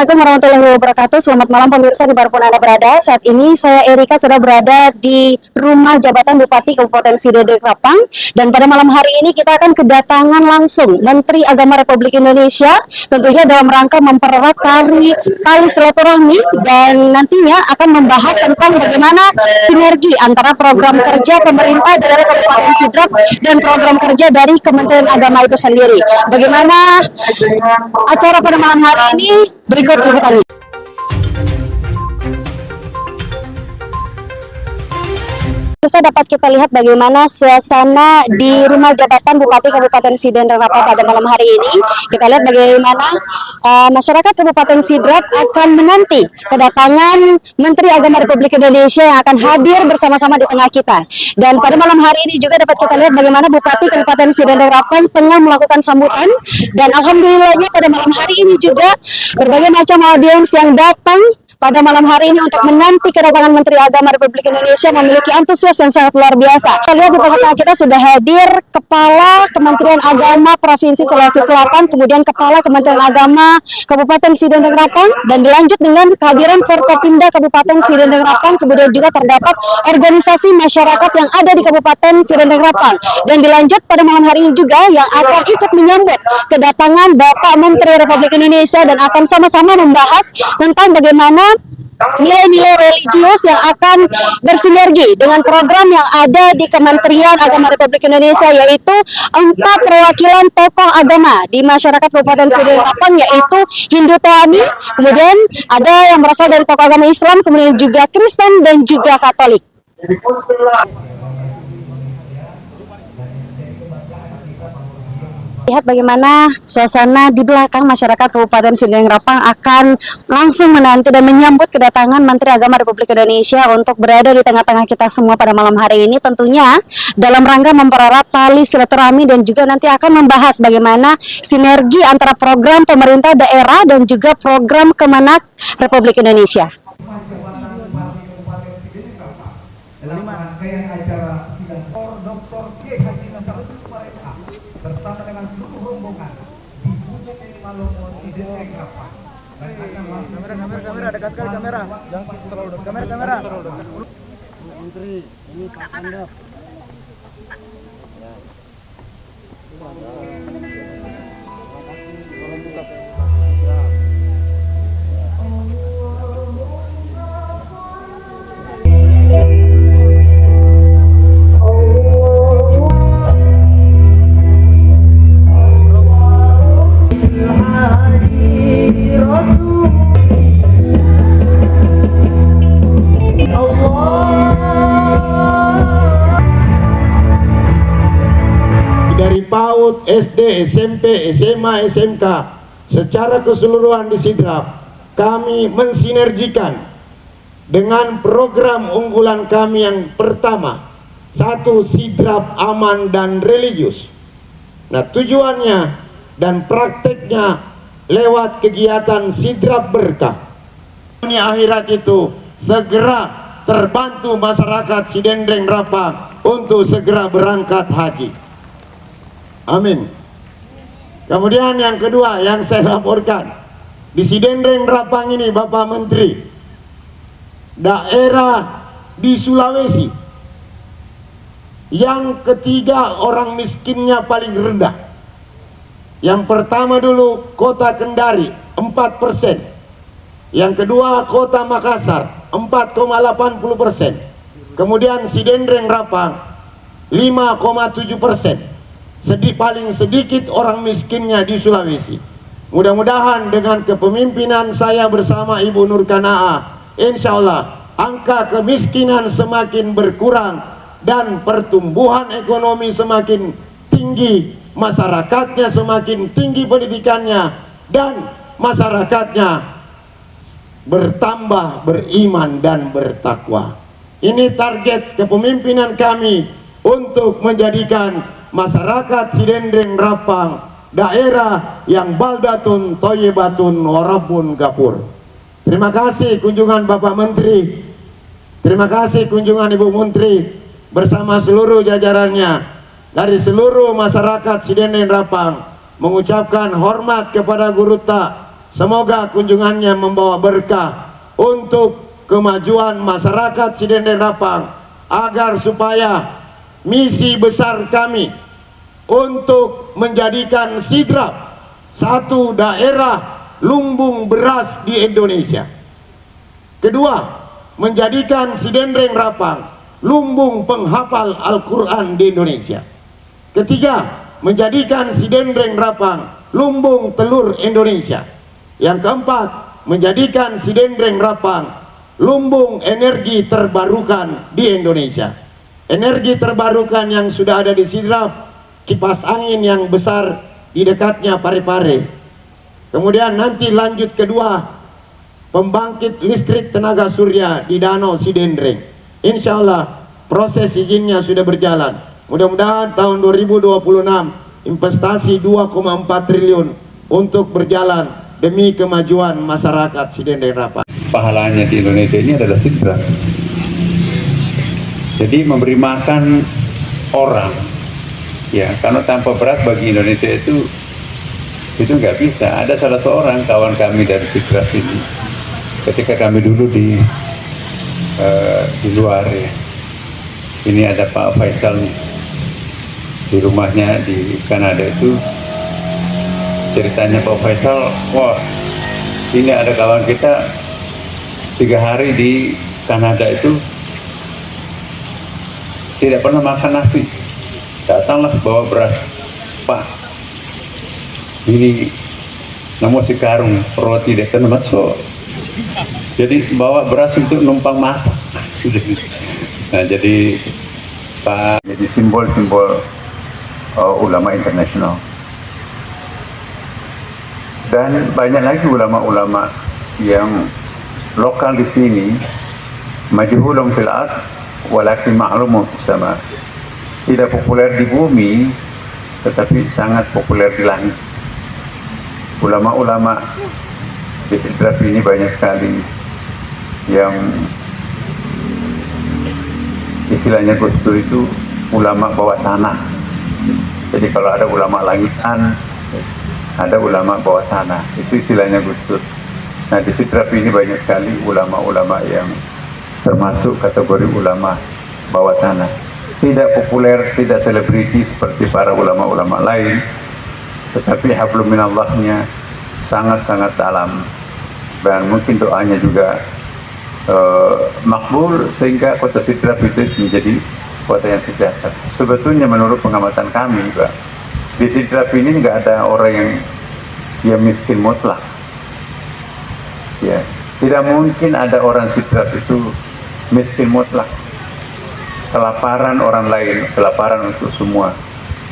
Assalamualaikum warahmatullahi wabarakatuh. Selamat malam pemirsa dimanapun Anda berada. Saat ini saya Erika sudah berada di rumah jabatan Bupati Kabupaten Sidendeng Rapang. Dan pada malam hari ini kita akan kedatangan langsung Menteri Agama Republik Indonesia, tentunya dalam rangka mempererat tali silaturahmi dan nantinya akan membahas tentang bagaimana sinergi antara program kerja pemerintah dari Kabupaten Sidrap dan program kerja dari Kementerian Agama itu sendiri. Bagaimana acara pada malam hari ini? Berikut liputannya. Bisa dapat kita lihat bagaimana suasana di rumah jabatan Bupati Kabupaten Sidendeng Rapang pada malam hari ini. Kita lihat bagaimana masyarakat Kabupaten Sidrap akan menanti kedatangan Menteri Agama Republik Indonesia yang akan hadir bersama-sama di tengah kita. Dan pada malam hari ini juga dapat kita lihat bagaimana Bupati Kabupaten Sidendeng Rapang tengah melakukan sambutan. Dan alhamdulillahnya pada malam hari ini juga berbagai macam audiens yang datang pada malam hari ini untuk menanti kedatangan Menteri Agama Republik Indonesia memiliki antusias yang sangat luar biasa. Kita lihat di tengah-tengah kita sudah hadir Kepala Kementerian Agama Provinsi Sulawesi Selatan, kemudian Kepala Kementerian Agama Kabupaten Sidendeng Rapang, dan dilanjut dengan kehadiran Forkopimda Kabupaten Sidendeng Rapang, kemudian juga terdapat organisasi masyarakat yang ada di Kabupaten Sidendeng Rapang. Dan dilanjut pada malam hari ini juga yang akan ikut menyambut kedatangan Bapak Menteri Republik Indonesia dan akan sama-sama membahas tentang bagaimana nilai-nilai religius yang akan bersinergi dengan program yang ada di Kementerian Agama Republik Indonesia, yaitu 4 perwakilan tokoh agama di masyarakat Kabupaten Sidendeng Rapang, yaitu Hindu Toani, kemudian ada yang berasal dari tokoh agama Islam, kemudian juga Kristen dan juga Katolik. Lihat bagaimana suasana di belakang masyarakat Kabupaten Sidendeng Rapang akan langsung menanti dan menyambut kedatangan Menteri Agama Republik Indonesia untuk berada di tengah-tengah kita semua pada malam hari ini, tentunya dalam rangka mempererat tali silaturahmi dan juga nanti akan membahas bagaimana sinergi antara program pemerintah daerah dan juga program Kemenak Republik Indonesia. Dalam rangkaian acara sidang Dr. Kiai Haji Nasaruddin Umar MH bersama dengan seluruh rombongan di Gunung Malomo Sidendeng Rapang dan akan langsung kamera dekat sekali kamera, jangan terlalu dekat kamera Menteri ini Pak Anda dari PAUD, SD, SMP, SMA, SMK secara keseluruhan di Sidrap, kami mensinergikan dengan program unggulan kami yang pertama, 1 Sidrap aman dan religius. Nah, tujuannya dan prakteknya lewat kegiatan Sidrap Berkah. Dunia akhirat itu segera terbantu masyarakat Sidendeng Rapang untuk segera berangkat haji. Amin. Kemudian yang kedua yang saya laporkan, di Sidendeng Rapang ini Bapak Menteri, daerah di Sulawesi yang ketiga orang miskinnya paling rendah. Yang pertama dulu Kota Kendari 4%, yang kedua Kota Makassar 4,80%, kemudian Sidendeng Rapang 5,7%. Paling sedikit orang miskinnya di Sulawesi. Mudah-mudahan dengan kepemimpinan saya bersama Ibu Nur Kanaa, insya Allah angka kemiskinan semakin berkurang dan pertumbuhan ekonomi semakin tinggi, masyarakatnya semakin tinggi pendidikannya, dan masyarakatnya bertambah beriman dan bertakwa. Ini target kepemimpinan kami untuk menjadikan masyarakat Sidendeng Rapang daerah yang baldatun thayyibatun warabun gafur. Terima kasih kunjungan Bapak Menteri, terima kasih kunjungan Ibu Menteri bersama seluruh jajarannya dari seluruh masyarakat Sidendeng Rapang mengucapkan hormat kepada Guru Tak semoga kunjungannya membawa berkah untuk kemajuan masyarakat Sidendeng Rapang, agar supaya misi besar kami untuk menjadikan Sidrap satu daerah lumbung beras di Indonesia. Kedua, menjadikan Sidendeng Rapang lumbung penghafal Al-Quran di Indonesia. Ketiga, menjadikan Sidendeng Rapang lumbung telur Indonesia. Yang keempat, menjadikan Sidendeng Rapang lumbung energi terbarukan di Indonesia. Energi terbarukan yang sudah ada di Sidrap, kipas angin yang besar di dekatnya Parepare. Kemudian nanti lanjut kedua, pembangkit listrik tenaga surya di Danau Sidendeng. Insya Allah proses izinnya sudah berjalan. Mudah-mudahan tahun 2026 investasi 2,4 triliun untuk berjalan demi kemajuan masyarakat Sidendeng Rapang. Pahalanya di Indonesia ini adalah Sidrap. Jadi memberi makan orang, ya, karena tanpa beras bagi Indonesia itu nggak bisa. Ada salah seorang kawan kami dari Sidrap ini, ketika kami dulu di luar, ya, ini ada Pak Faisal nih, di rumahnya di Kanada itu, ceritanya Pak Faisal, wah ini ada kawan kita 3 hari di Kanada itu tidak pernah makan nasi, datanglah bawa beras, Pak ini namun si karung roti deh kan masuk, jadi bawa beras untuk numpang masak. Nah, jadi Pak, jadi simbol-simbol ulama internasional. Dan banyak lagi ulama-ulama yang lokal di sini, majhulun fil ard walakin ma'lumun fis sama. Tidak populer di bumi tetapi sangat populer di langit. Ulama-ulama di Sidrap ini banyak sekali yang istilahnya Gus Dur itu ulama bawah tanah. Jadi kalau ada ulama langitan, ada ulama bawah tanah, itu istilahnya Gus Dur. Nah, di Sidrap ini banyak sekali ulama-ulama yang termasuk kategori ulama bawah tanah. Tidak populer, tidak selebriti seperti para ulama-ulama lain, tetapi hablum minallahnya sangat-sangat dalam, dan mungkin doanya juga makbul, sehingga kota Sidrap itu menjadi kota yang sejahtera. Sebetulnya menurut pengamatan kami, Pak, di Sidrap ini nggak ada orang yang miskin mutlak. Ya, tidak mungkin ada orang Sidrap itu miskin mutlak. Kelaparan orang lain, kelaparan untuk semua.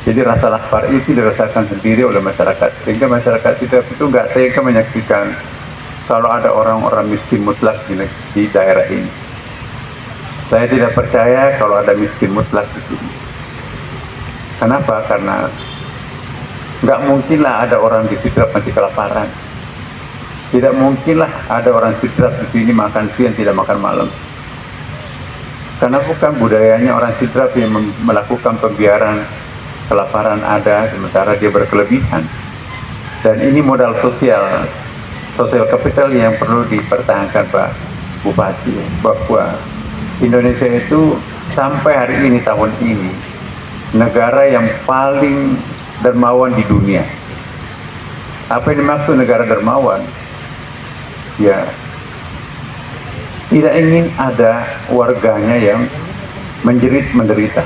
Jadi rasa lapar itu dirasakan sendiri oleh masyarakat, sehingga masyarakat Sidrap itu nggak tega menyaksikan kalau ada orang-orang miskin mutlak di daerah ini. Saya tidak percaya kalau ada miskin mutlak di sini. Kenapa? Karena nggak mungkinlah ada orang di Sidrap mati kelaparan. Tidak mungkinlah ada orang Sidrap di sini makan siang tidak makan malam. Karena bukan budayanya orang Sidrap yang melakukan pembiaran kelaparan ada, sementara dia berkelebihan. Dan ini modal sosial kapital yang perlu dipertahankan Pak Bupati, bahwa Indonesia itu sampai hari ini, tahun ini, negara yang paling dermawan di dunia. Apa yang dimaksud negara dermawan? Ya, tidak ingin ada warganya yang menjerit menderita.